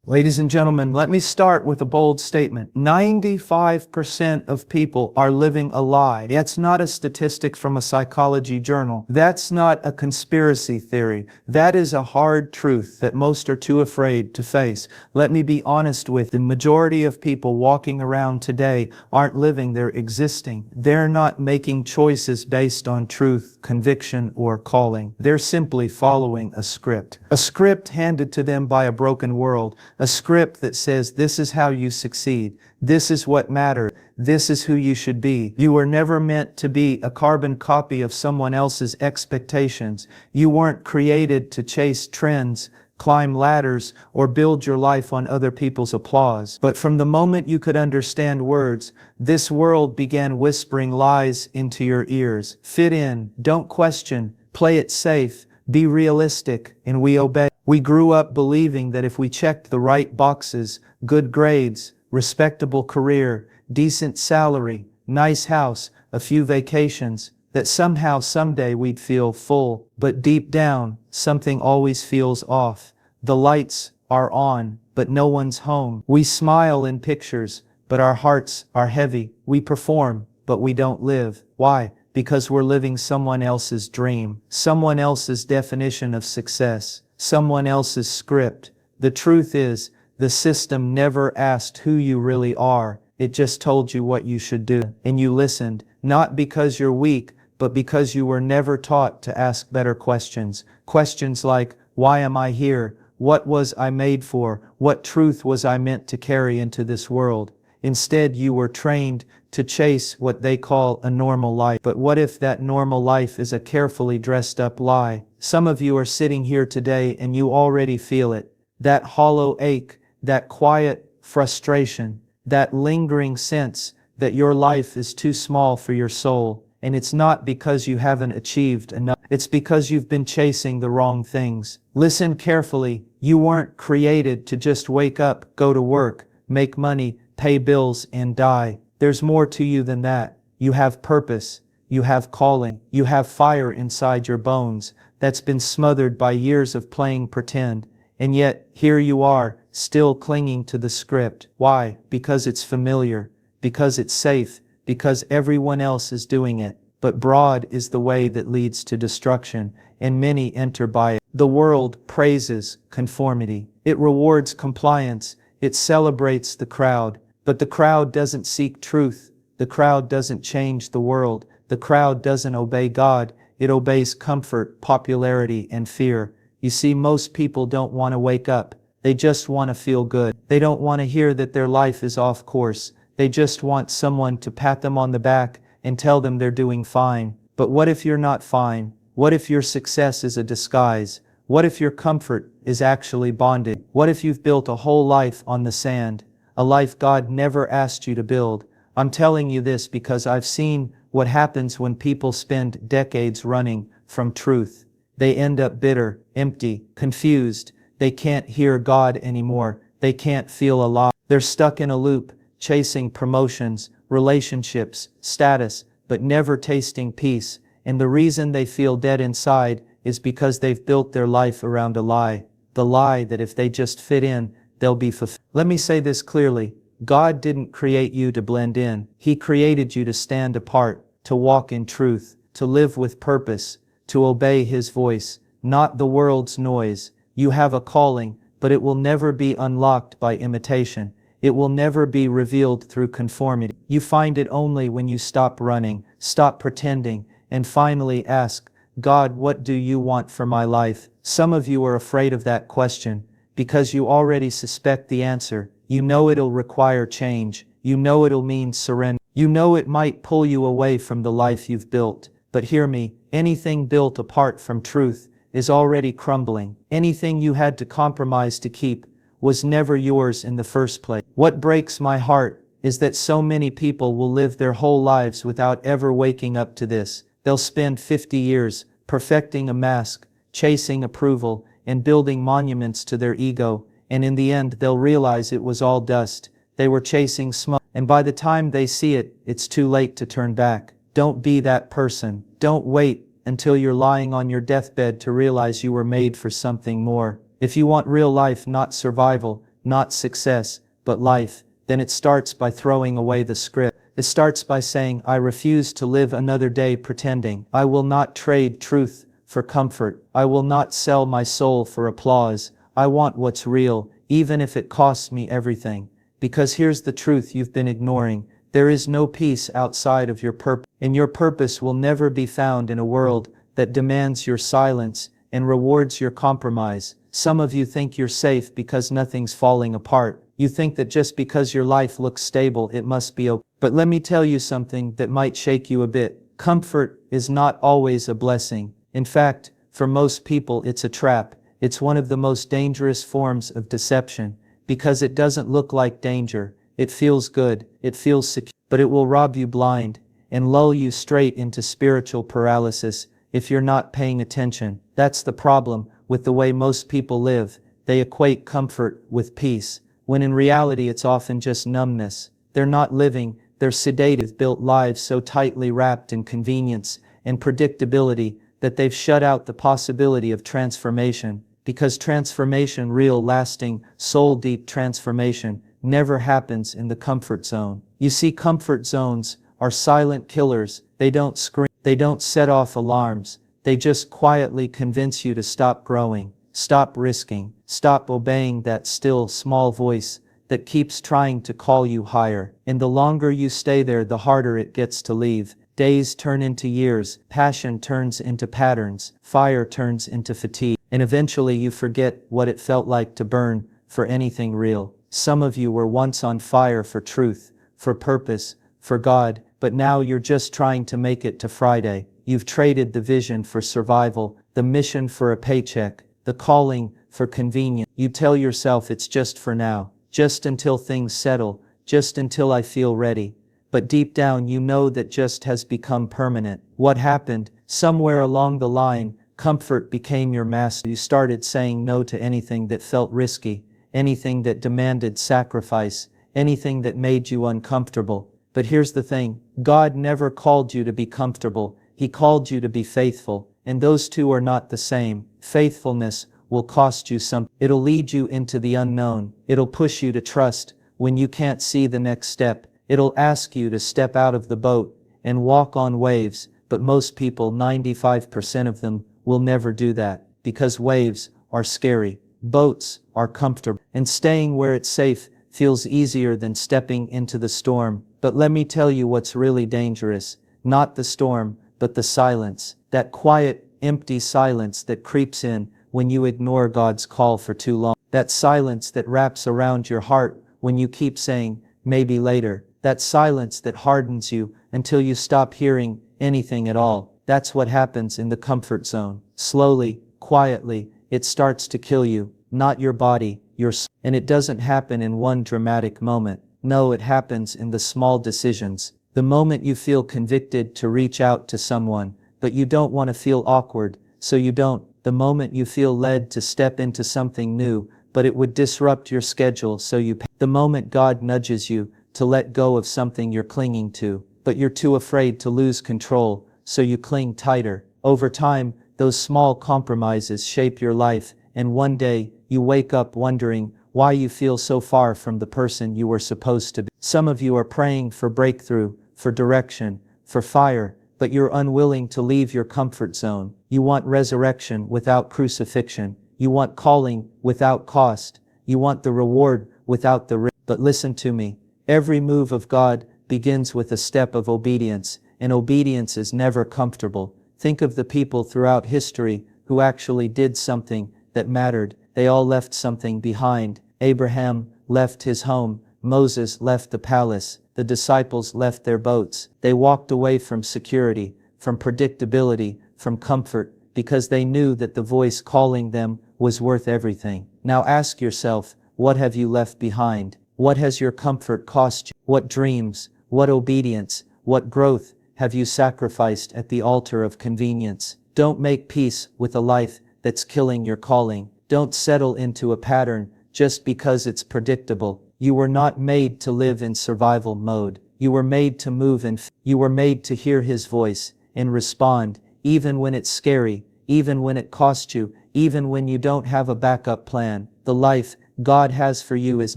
Ladies and gentlemen, let me start with a bold statement. 95% of people are living a lie. That's not a statistic from a psychology journal. That's not a conspiracy theory. That is a hard truth that most are too afraid to face. Let me be honest with you. The majority of people walking around today aren't living, they're existing. They're not making choices based on truth, conviction, or calling. They're simply following a script. A script handed to them by a broken world. A script that says this is how you succeed. This is what matters. This is who you should be. You were never meant to be a carbon copy of someone else's expectations. You weren't created to chase trends, climb ladders, or build your life on other people's applause. But from the moment you could understand words, this world began whispering lies into your ears. Fit in, don't question, play it safe, be realistic, and we obey. We grew up believing that if we checked the right boxes, good grades, respectable career, decent salary, nice house, a few vacations, that somehow someday we'd feel full. But deep down, something always feels off. The lights are on, but no one's home. We smile in pictures, but our hearts are heavy. We perform, but we don't live. Why? Because we're living someone else's dream, someone else's definition of success, someone else's script. The truth is, the system never asked who you really are. It just told you what you should do. And you listened, not because you're weak, but because you were never taught to ask better questions. Questions like, why am I here? What was I made for? What truth was I meant to carry into this world? Instead, you were trained to chase what they call a normal life. But what if that normal life is a carefully dressed up lie? Some of you are sitting here today and you already feel it. That hollow ache, that quiet frustration, that lingering sense that your life is too small for your soul. And it's not because you haven't achieved enough. It's because you've been chasing the wrong things. Listen carefully. You weren't created to just wake up, go to work, make money, pay bills, and die. There's more to you than that. You have purpose. You have calling. You have fire inside your bones that's been smothered by years of playing pretend. And yet, here you are, still clinging to the script. Why? Because it's familiar. Because it's safe. Because everyone else is doing it. But broad is the way that leads to destruction, and many enter by it. The world praises conformity. It rewards compliance. It celebrates the crowd. But the crowd doesn't seek truth. The crowd doesn't change the world. The crowd doesn't obey God. It obeys comfort, popularity, and fear. You see, most people don't want to wake up. They just want to feel good. They don't want to hear that their life is off course. They just want someone to pat them on the back and tell them they're doing fine. But what if you're not fine? What if your success is a disguise? What if your comfort is actually bondage? What if you've built a whole life on the sand? A life God never asked you to build. I'm telling you this because I've seen what happens when people spend decades running from truth. They end up bitter, empty, confused. They can't hear God anymore. They can't feel alive. They're stuck in a loop, chasing promotions, relationships, status, but never tasting peace. And the reason they feel dead inside is because they've built their life around a lie. The lie that if they just fit in, they'll be fulfilled. Let me say this clearly. God didn't create you to blend in. He created you to stand apart, to walk in truth, to live with purpose, to obey His voice, not the world's noise. You have a calling, but it will never be unlocked by imitation. It will never be revealed through conformity. You find it only when you stop running, stop pretending, and finally ask, God, what do you want for my life? Some of you are afraid of that question because you already suspect the answer. You know it'll require change. You know it'll mean surrender. You know it might pull you away from the life you've built. But hear me, anything built apart from truth is already crumbling. Anything you had to compromise to keep was never yours in the first place. What breaks my heart is that so many people will live their whole lives without ever waking up to this. They'll spend 50 years perfecting a mask, chasing approval, and building monuments to their ego, and in the end they'll realize it was all dust. They were chasing smoke, and by the time they see it, it's too late to turn back. Don't be that person. Don't wait until you're lying on your deathbed to realize you were made for something more. If you want real life, not survival, not success, but life, then it starts by throwing away the script. It starts by saying, I refuse to live another day pretending. I will not trade truth for comfort. I will not sell my soul for applause. I want what's real, even if it costs me everything. Because here's the truth you've been ignoring. There is no peace outside of your purpose, and your purpose will never be found in a world that demands your silence and rewards your compromise. Some of you think you're safe because nothing's falling apart. You think that just because your life looks stable, it must be okay. But let me tell you something that might shake you a bit. Comfort is not always a blessing. In fact, for most people, it's a trap. It's one of the most dangerous forms of deception because it doesn't look like danger. It feels good, it feels secure, but it will rob you blind and lull you straight into spiritual paralysis if you're not paying attention. That's the problem with the way most people live. They equate comfort with peace, when in reality it's often just numbness. They're not living, they're sedated, built lives so tightly wrapped in convenience and predictability that they've shut out the possibility of transformation. Because transformation, real, lasting, soul-deep transformation, never happens in the comfort zone. You see, comfort zones are silent killers. They don't scream, they don't set off alarms. They just quietly convince you to stop growing, stop risking, stop obeying that still, small voice that keeps trying to call you higher. And the longer you stay there, the harder it gets to leave. Days turn into years, passion turns into patterns, fire turns into fatigue, and eventually you forget what it felt like to burn for anything real. Some of you were once on fire for truth, for purpose, for God, but now you're just trying to make it to Friday. You've traded the vision for survival, the mission for a paycheck, the calling for convenience. You tell yourself it's just for now, just until things settle, just until I feel ready. But deep down you know that just has become permanent. What happened? Somewhere along the line, comfort became your master. You started saying no to anything that felt risky, anything that demanded sacrifice, anything that made you uncomfortable. But here's the thing, God never called you to be comfortable. He called you to be faithful, and those two are not the same. Faithfulness will cost you something. It'll lead you into the unknown. It'll push you to trust when you can't see the next step. It'll ask you to step out of the boat and walk on waves, but most people, 95% of them, will never do that because waves are scary. Boats are comfortable, and staying where it's safe feels easier than stepping into the storm. But let me tell you what's really dangerous. Not the storm, but the silence. That quiet, empty silence that creeps in when you ignore God's call for too long. That silence that wraps around your heart when you keep saying, maybe later. That silence that hardens you until you stop hearing anything at all. That's what happens in the comfort zone. Slowly, quietly, it starts to kill you, not your body, your soul. And it doesn't happen in one dramatic moment. No, it happens in the small decisions. The moment you feel convicted to reach out to someone, but you don't want to feel awkward, so you don't. The moment you feel led to step into something new, but it would disrupt your schedule, so you pay. The moment God nudges you to let go of something you're clinging to, but you're too afraid to lose control, so you cling tighter. Over time, those small compromises shape your life, and one day, you wake up wondering why you feel so far from the person you were supposed to be. Some of you are praying for breakthrough, for direction, for fire, but you're unwilling to leave your comfort zone. You want resurrection without crucifixion. You want calling without cost. You want the reward without the risk. But listen to me. Every move of God begins with a step of obedience, and obedience is never comfortable. Think of the people throughout history who actually did something that mattered. They all left something behind. Abraham left his home. Moses left the palace. The disciples left their boats. They walked away from security, from predictability, from comfort, because they knew that the voice calling them was worth everything. Now ask yourself, what have you left behind? What has your comfort cost you? What dreams, what obedience, what growth have you sacrificed at the altar of convenience? Don't make peace with a life that's killing your calling. Don't settle into a pattern just because it's predictable. You were not made to live in survival mode. You were made to move and you were made to hear His voice and respond, even when it's scary, even when it costs you, even when you don't have a backup plan. The life God has for you is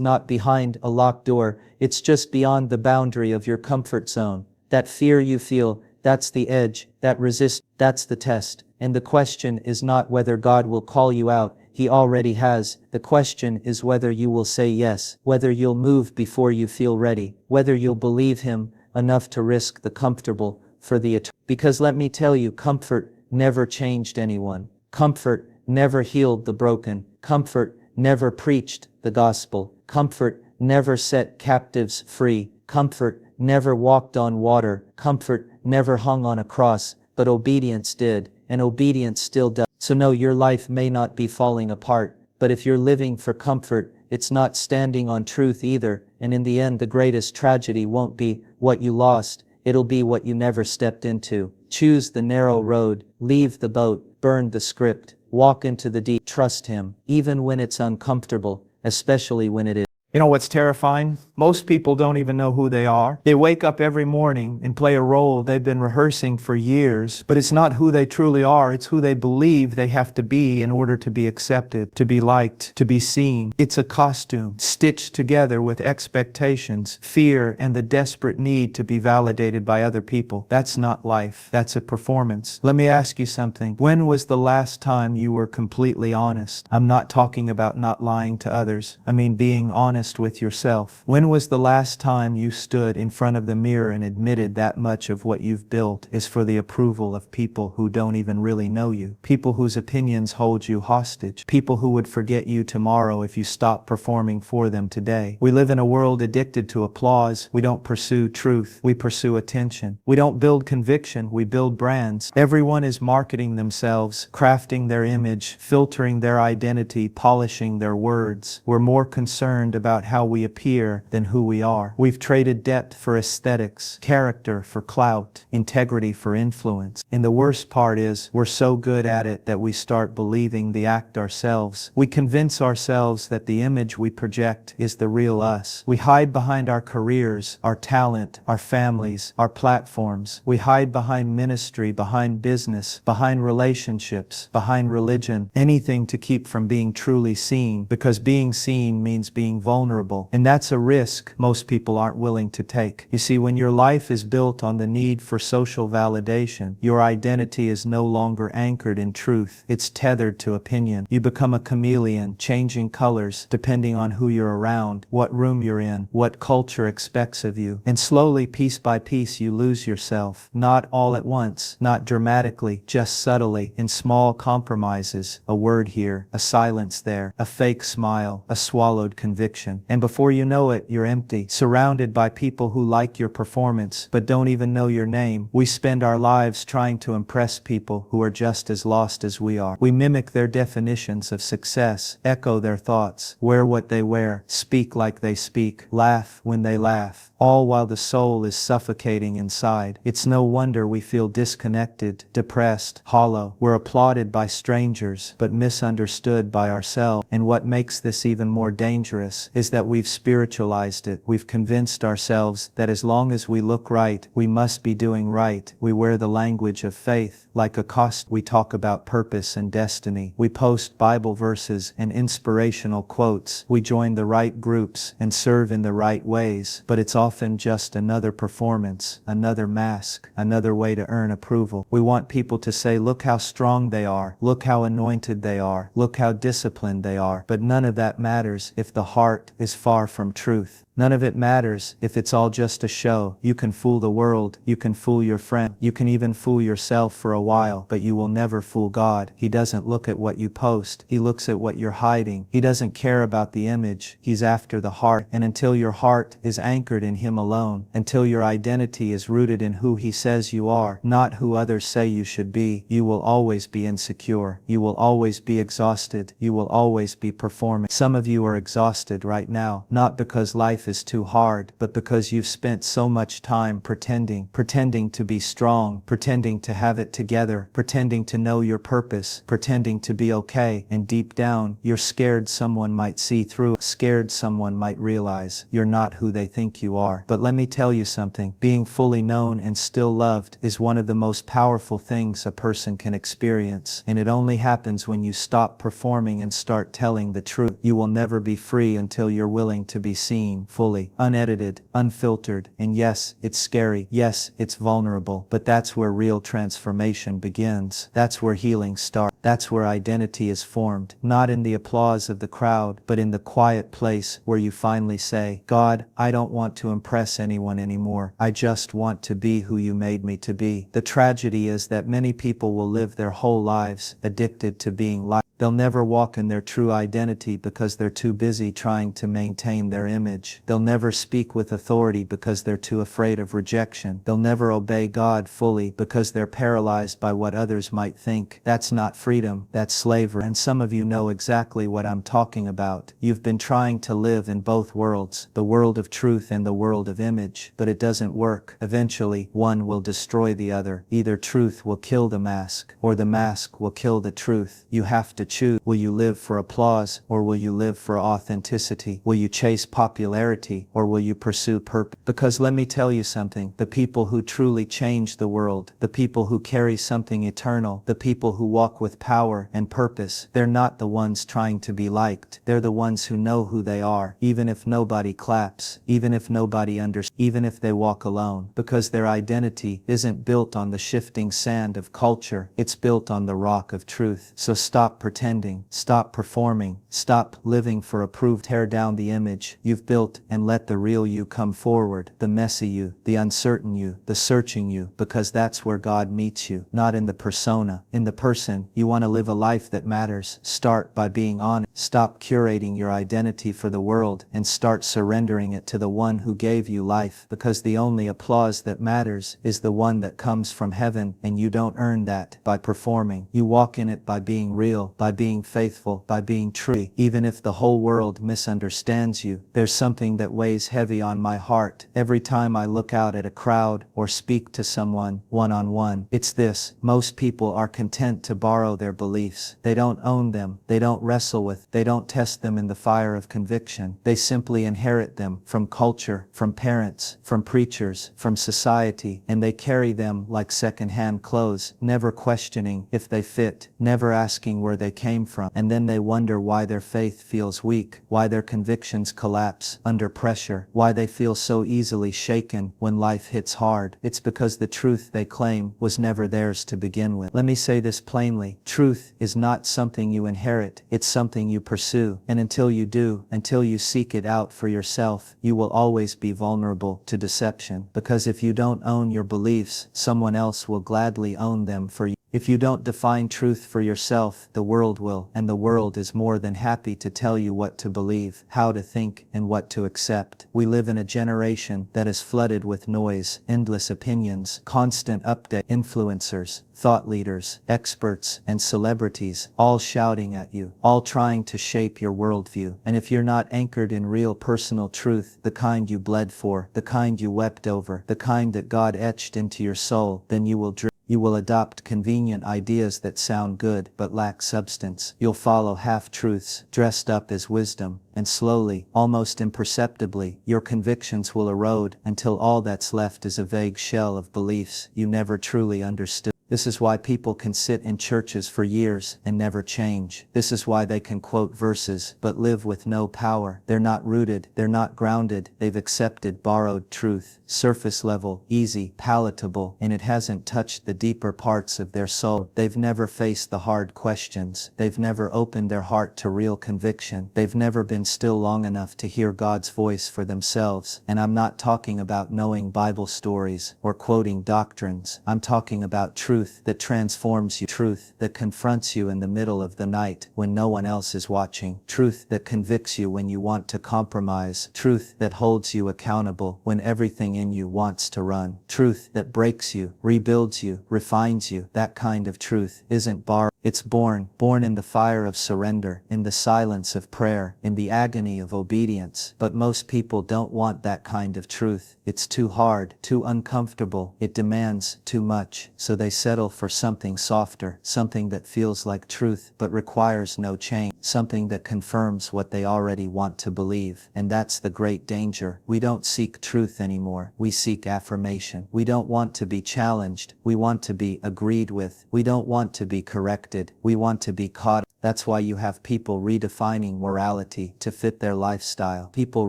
not behind a locked door, it's just beyond the boundary of your comfort zone. That fear you feel, that's the edge, that resist, that's the test. And the question is not whether God will call you out, He already has. The question is whether you will say yes, whether you'll move before you feel ready, whether you'll believe Him enough to risk the comfortable for the eternal. Because let me tell you, comfort never changed anyone. Comfort never healed the broken. Comfort never preached the gospel. Comfort never set captives free. Comfort never walked on water. Comfort never hung on a cross, but obedience did, and obedience still does. So no, your life may not be falling apart, but if you're living for comfort, it's not standing on truth either, and in the end the greatest tragedy won't be what you lost, it'll be what you never stepped into. Choose the narrow road, leave the boat, burn the script, walk into the deep, trust Him, even when it's uncomfortable, especially when it is. You know what's terrifying? Most people don't even know who they are. They wake up every morning and play a role they've been rehearsing for years, but it's not who they truly are, it's who they believe they have to be in order to be accepted, to be liked, to be seen. It's a costume stitched together with expectations, fear, and the desperate need to be validated by other people. That's not life. That's a performance. Let me ask you something. When was the last time you were completely honest? I'm not talking about not lying to others. I mean being honest with yourself. When was the last time you stood in front of the mirror and admitted that much of what you've built is for the approval of people who don't even really know you? People whose opinions hold you hostage. People who would forget you tomorrow if you stopped performing for them today. We live in a world addicted to applause. We don't pursue truth. We pursue attention. We don't build conviction. We build brands. Everyone is marketing themselves, crafting their image, filtering their identity, polishing their words. We're more concerned about how we appear than who we are. We've traded depth for aesthetics, character for clout, integrity for influence. And the worst part is, we're so good at it that we start believing the act ourselves. We convince ourselves that the image we project is the real us. We hide behind our careers, our talent, our families, our platforms. We hide behind ministry, behind business, behind relationships, behind religion, anything to keep from being truly seen, because being seen means being vulnerable. And that's a risk most people aren't willing to take. You see, when your life is built on the need for social validation, your identity is no longer anchored in truth. It's tethered to opinion. You become a chameleon, changing colors depending on who you're around, what room you're in, what culture expects of you. And slowly, piece by piece, you lose yourself. Not all at once, not dramatically, just subtly, in small compromises. A word here, a silence there, a fake smile, a swallowed conviction. And before you know it, you're empty, surrounded by people who like your performance, but don't even know your name. We spend our lives trying to impress people who are just as lost as we are. We mimic their definitions of success, echo their thoughts, wear what they wear, speak like they speak, laugh when they laugh, all while the soul is suffocating inside. It's no wonder we feel disconnected, depressed, hollow. We're applauded by strangers, but misunderstood by ourselves. And what makes this even more dangerous is that we've spiritualized it. We've convinced ourselves that as long as we look right, we must be doing right. We wear the language of faith like a costume. We talk about purpose and destiny. We post Bible verses and inspirational quotes. We join the right groups and serve in the right ways. But it's often just another performance, another mask, another way to earn approval. We want people to say, look how strong they are, look how anointed they are, look how disciplined they are. But none of that matters if the heart is far from truth. None of it matters if it's all just a show. You can fool the world, you can fool your friend, you can even fool yourself for a while, but you will never fool God. He doesn't look at what you post, He looks at what you're hiding. He doesn't care about the image, He's after the heart. And until your heart is anchored in Him alone, until your identity is rooted in who He says you are, not who others say you should be, you will always be insecure. You will always be exhausted. You will always be performing. Some of you are exhausted right now, not because life is too hard, but because you've spent so much time pretending to be strong, pretending to have it together, pretending to know your purpose, pretending to be okay, and deep down, you're scared someone might see through, scared someone might realize you're not who they think you are. But let me tell you something, being fully known and still loved is one of the most powerful things a person can experience, and it only happens when you stop performing and start telling the truth. You will never be free until you're willing to be seen fully, unedited, unfiltered, and yes, it's scary, yes, it's vulnerable, but that's where real transformation begins. That's where healing starts. That's where identity is formed, not in the applause of the crowd, but in the quiet place where you finally say, God, I don't want to impress anyone anymore. I just want to be who you made me to be. The tragedy is that many people will live their whole lives addicted to being liked. They'll never walk in their true identity because they're too busy trying to maintain their image. They'll never speak with authority because they're too afraid of rejection. They'll never obey God fully because they're paralyzed by what others might think. That's not freedom, that's slavery. And some of you know exactly what I'm talking about. You've been trying to live in both worlds, the world of truth and the world of image, but it doesn't work. Eventually, one will destroy the other. Either truth will kill the mask, or the mask will kill the truth. You have to choose. Will you live for applause, or will you live for authenticity? Will you chase popularity, or will you pursue purpose? Because let me tell you something, the people who truly change the world, the people who carry something eternal, the people who walk with power and purpose, they're not the ones trying to be liked. They're the ones who know who they are, even if nobody claps, even if nobody understands, even if they walk alone, because their identity isn't built on the shifting sand of culture, it's built on the rock of truth. So stop pretending, stop performing, stop living for approved. Tear down the image you've built and let the real you come forward, the messy you, the uncertain you, the searching you, because that's where God meets you, not in the persona, in the person. You want to live a life that matters, start by being honest. Stop curating your identity for the world and start surrendering it to the one who gave you life, because the only applause that matters is the one that comes from heaven, and you don't earn that by performing. You walk in it by being real, by being faithful, by being true. Even if the whole world misunderstands you, there's something that weighs heavy on my heart every time I look out at a crowd or speak to someone one-on-one. It's this: most people are content to borrow their beliefs. They don't own them, they don't wrestle with, they don't test them in the fire of conviction. They simply inherit them from culture, from parents, from preachers, from society, and they carry them like second-hand clothes, never questioning if they fit, never asking where they came from. And then they wonder why their faith feels weak, why their convictions collapse under pressure, why they feel so easily shaken when life hits hard. It's because the truth they claim was never theirs to begin with. Let me say this plainly: truth is not something you inherit, it's something you pursue. And until you do, until you seek it out for yourself, you will always be vulnerable to deception. Because if you don't own your beliefs, someone else will gladly own them for you. If you don't define truth for yourself, the world will, and the world is more than happy to tell you what to believe, how to think, and what to accept. We live in a generation that is flooded with noise, endless opinions, constant update, influencers, thought leaders, experts, and celebrities, all shouting at you, all trying to shape your worldview. And if you're not anchored in real personal truth, the kind you bled for, the kind you wept over, the kind that God etched into your soul, then you will drift. You will adopt convenient ideas that sound good but lack substance. You'll follow half-truths dressed up as wisdom, and slowly, almost imperceptibly, your convictions will erode until all that's left is a vague shell of beliefs you never truly understood. This is why people can sit in churches for years and never change. This is why they can quote verses but live with no power. They're not rooted, they're not grounded, they've accepted borrowed truth, surface level, easy, palatable, and it hasn't touched the deeper parts of their soul. They've never faced the hard questions. They've never opened their heart to real conviction. They've never been still long enough to hear God's voice for themselves. And I'm not talking about knowing Bible stories or quoting doctrines. I'm talking about truth truth that transforms you, truth that confronts you in the middle of the night when no one else is watching, truth that convicts you when you want to compromise, truth that holds you accountable when everything in you wants to run, truth that breaks you, rebuilds you, refines you. That kind of truth isn't borrowed. It's born in the fire of surrender, in the silence of prayer, in the agony of obedience. But most people don't want that kind of truth. It's too hard, too uncomfortable. It demands too much. So they settle for something softer, something that feels like truth but requires no change, something that confirms what they already want to believe. And that's the great danger. We don't seek truth anymore. We seek affirmation. We don't want to be challenged. We want to be agreed with. We don't want to be corrected. We want to be caught. That's why you have people redefining morality to fit their lifestyle, people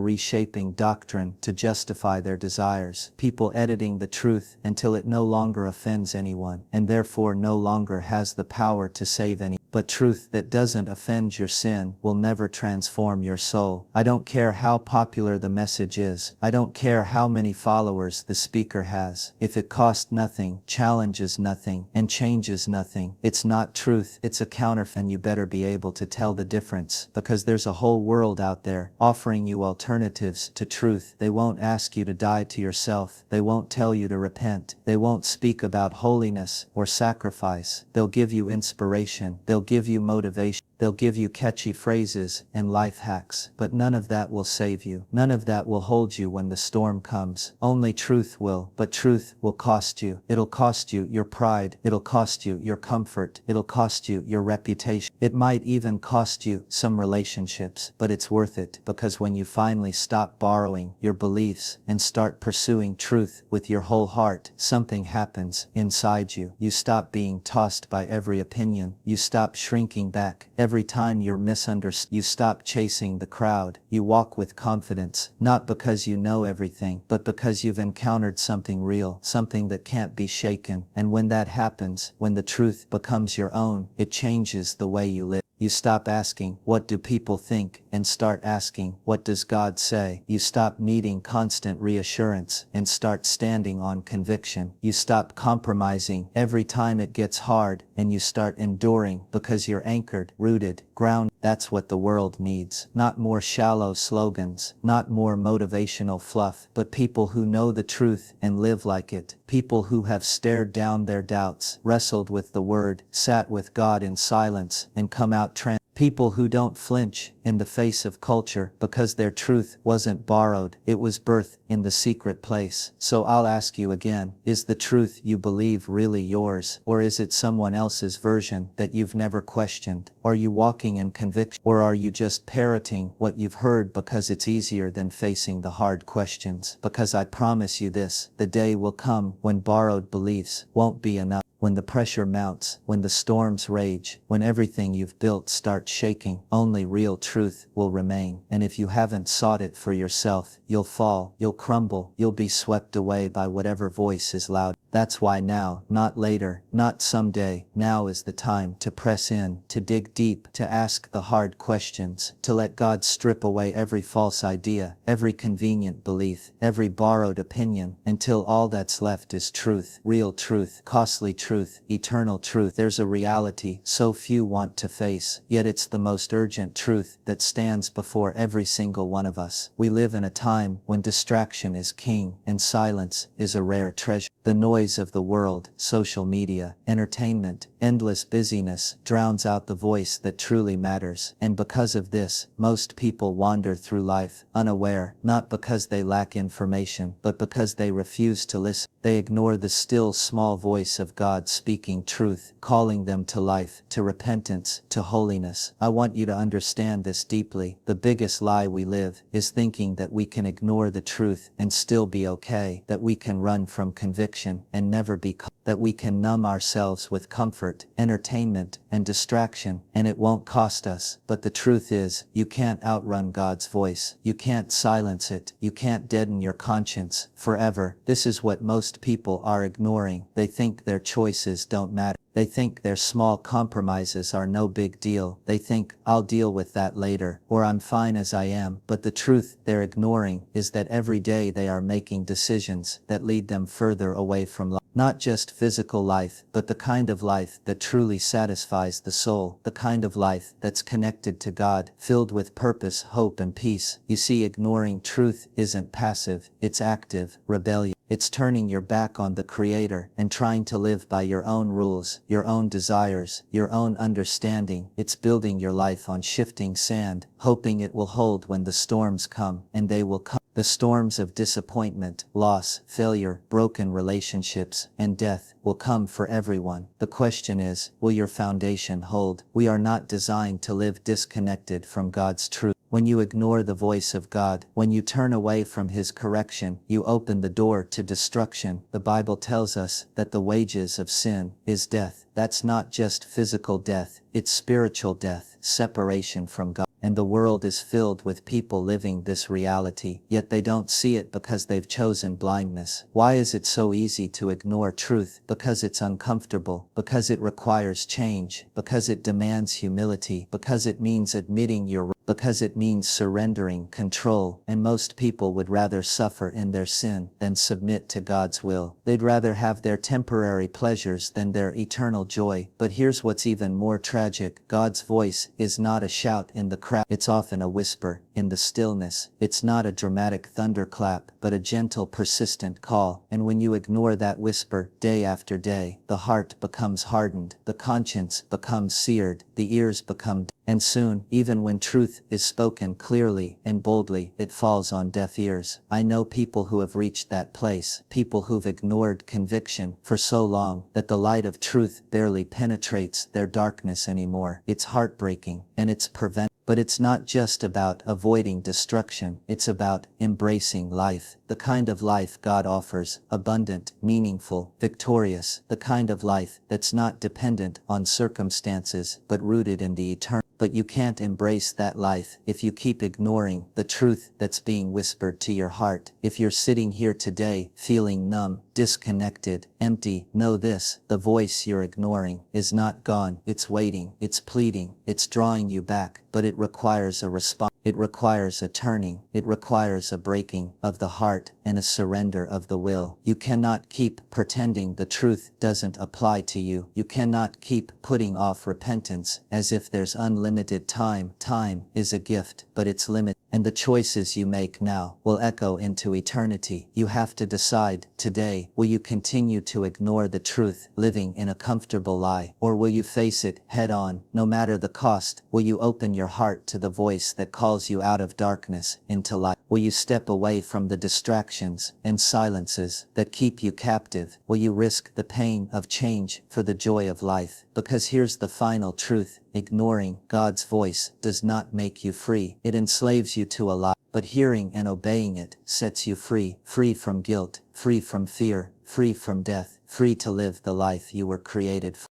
reshaping doctrine to justify their desires, people editing the truth until it no longer offends anyone, and therefore no longer has the power to save anyone. But truth that doesn't offend your sin will never transform your soul. I don't care how popular the message is. I don't care how many followers the speaker has. If it costs nothing, challenges nothing, and changes nothing, it's not truth, it's a counterfeit. And you better be able to tell the difference, because there's a whole world out there offering you alternatives to truth. They won't ask you to die to yourself. They won't tell you to repent. They won't speak about holiness or sacrifice. They'll give you inspiration. They'll give you motivation. They'll give you catchy phrases and life hacks, but none of that will save you. None of that will hold you when the storm comes. Only truth will, but truth will cost you. It'll cost you your pride. It'll cost you your comfort. It'll cost you your reputation. It might even cost you some relationships, but it's worth it, because when you finally stop borrowing your beliefs and start pursuing truth with your whole heart, something happens inside you. You stop being tossed by every opinion. You stop shrinking back every time you're misunderstood. You stop chasing the crowd. You walk with confidence, not because you know everything, but because you've encountered something real, something that can't be shaken. And when that happens, when the truth becomes your own, it changes the way you live. You stop asking, what do people think, and start asking, what does God say? You stop needing constant reassurance and start standing on conviction. You stop compromising every time it gets hard, and you start enduring because you're anchored, rooted, grounded. That's what the world needs. Not more shallow slogans, not more motivational fluff, but people who know the truth and live like it. People who have stared down their doubts, wrestled with the word, sat with God in silence, and come out People who don't flinch in the face of culture because their truth wasn't borrowed, it was birthed in the secret place. So I'll ask you again, is the truth you believe really yours, or is it someone else's version that you've never questioned? Are you walking in conviction, or are you just parroting what you've heard because it's easier than facing the hard questions? Because I promise you this, the day will come when borrowed beliefs won't be enough. When the pressure mounts, when the storms rage, when everything you've built starts shaking, only real truth will remain. And if you haven't sought it for yourself, you'll fall, you'll crumble, you'll be swept away by whatever voice is loud. That's why now, not later, not someday, now is the time to press in, to dig deep, to ask the hard questions, to let God strip away every false idea, every convenient belief, every borrowed opinion, until all that's left is truth, real truth, costly truth, eternal truth. There's a reality so few want to face, yet it's the most urgent truth that stands before every single one of us. We live in a time when distraction is king and silence is a rare treasure. The noise of the world, social media, entertainment, endless busyness drowns out the voice that truly matters. And because of this, most people wander through life unaware, not because they lack information, but because they refuse to listen. They ignore the still small voice of God speaking truth, calling them to life, to repentance, to holiness. I want you to understand this deeply. The biggest lie we live is thinking that we can ignore the truth and still be okay, that we can run from conviction and never be that we can numb ourselves with comfort, entertainment, and distraction, and it won't cost us. But the truth is, you can't outrun God's voice. You can't silence it. You can't deaden your conscience forever. This is what most people are ignoring. They think their choices don't matter. They think their small compromises are no big deal. They think, I'll deal with that later, or I'm fine as I am. But the truth they're ignoring is that every day they are making decisions that lead them further away from life. Not just physical life, but the kind of life that truly satisfies the soul, the kind of life that's connected to God, filled with purpose, hope, and peace. You see, ignoring truth isn't passive, it's active rebellion. It's turning your back on the Creator and trying to live by your own rules, your own desires, your own understanding. It's building your life on shifting sand, hoping it will hold when the storms come, and they will come. The storms of disappointment, loss, failure, broken relationships, and death will come for everyone. The question is, will your foundation hold? We are not designed to live disconnected from God's truth. When you ignore the voice of God, when you turn away from His correction, you open the door to destruction. The Bible tells us that the wages of sin is death. That's not just physical death, it's spiritual death, separation from God. And the world is filled with people living this reality, yet they don't see it because they've chosen blindness. Why is it so easy to ignore truth? Because it's uncomfortable, because it requires change, because it demands humility, because it means admitting your because it means surrendering control, and most people would rather suffer in their sin than submit to God's will. They'd rather have their temporary pleasures than their eternal joy. But here's what's even more tragic. God's voice is not a shout in the crowd. It's often a whisper in the stillness. It's not a dramatic thunderclap, but a gentle, persistent call. And when you ignore that whisper day after day, the heart becomes hardened, the conscience becomes seared, the ears become and soon, even when truth is spoken clearly and boldly, it falls on deaf ears. I know people who have reached that place, people who've ignored conviction for so long that the light of truth barely penetrates their darkness anymore. It's heartbreaking, and it's preventable. But it's not just about avoiding destruction, it's about embracing life. The kind of life God offers, abundant, meaningful, victorious, the kind of life that's not dependent on circumstances, but rooted in the eternal. But you can't embrace that life if you keep ignoring the truth that's being whispered to your heart. If you're sitting here today feeling numb, disconnected, empty, know this: the voice you're ignoring is not gone. It's waiting, it's pleading, it's drawing you back, but it requires a response. It requires a turning, it requires a breaking of the heart and a surrender of the will. You cannot keep pretending the truth doesn't apply to you. You cannot keep putting off repentance as if there's unlimited time. Time is a gift, but it's limited. And the choices you make now will echo into eternity. You have to decide today, will you continue to ignore the truth, living in a comfortable lie, or will you face it head on, no matter the cost? Will you open your heart to the voice that calls you out of darkness into light? Will you step away from the distractions and silences that keep you captive? Will you risk the pain of change for the joy of life? Because here's the final truth: ignoring God's voice does not make you free. It enslaves you to a lie. But hearing and obeying it sets you free. Free from guilt, free from fear, free from death, free to live the life you were created for.